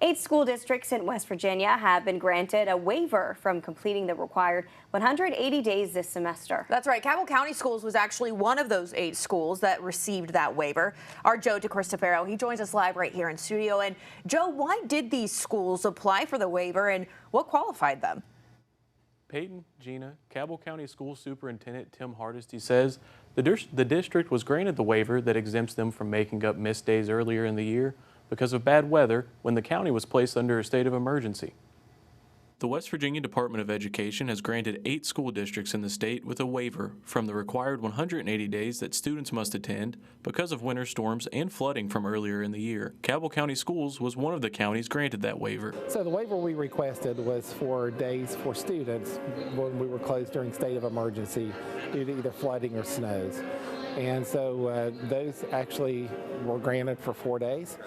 8 school districts in West Virginia have been granted a waiver from completing the required 180 days this semester. That's right. Cabell County Schools was actually one of those 8 schools that received that waiver. Our Joe DeCristofaro, he joins us live right here in studio. And Joe, why did these schools apply for the waiver and what qualified them? Peyton, Gina, Cabell County School Superintendent Tim Hardesty says the district was granted the waiver that exempts them from making up missed days earlier in the year because of bad weather when the county was placed under a state of emergency. The West Virginia Department of Education has granted 8 school districts in the state with a waiver from the required 180 days that students must attend because of winter storms and flooding from earlier in the year. Cabell County Schools was one of the counties granted that waiver. So the waiver we requested was for days for students when we were closed during state of emergency due to either flooding or snows. And so those actually were granted for 4 days.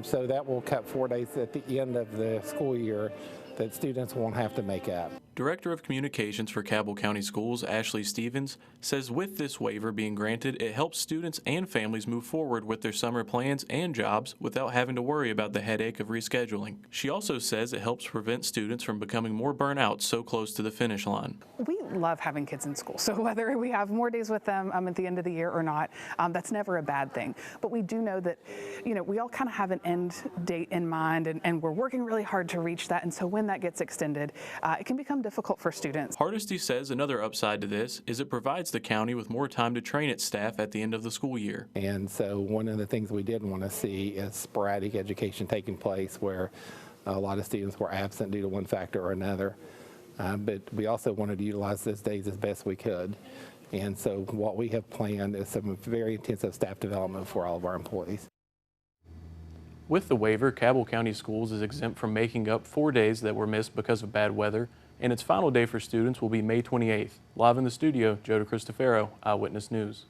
So that will cut 4 days at the end of the school year that students won't have to make up. Director of Communications for Cabell County Schools, Ashley Stevens, says with this waiver being granted, it helps students and families move forward with their summer plans and jobs without having to worry about the headache of rescheduling. She also says it helps prevent students from becoming more burnt out so close to the finish line. We love having kids in school, so whether we have more days with them at the end of the year or not, that's never a bad thing. But we do know that, we all kind of have an end date in mind, and we're working really hard to reach that. And so when that gets extended, it can become difficult for students. Hardesty says another upside to this is it provides the county with more time to train its staff at the end of the school year. And so one of the things we did want to see is sporadic education taking place where a lot of students were absent due to one factor or another. But we also wanted to utilize those days as best we could. And so what we have planned is some very intensive staff development for all of our employees. With the waiver, Cabell County Schools is exempt from making up 4 days that were missed because of bad weather, and its final day for students will be May 28th. Live in the studio, Joe DeCristofaro, Eyewitness News.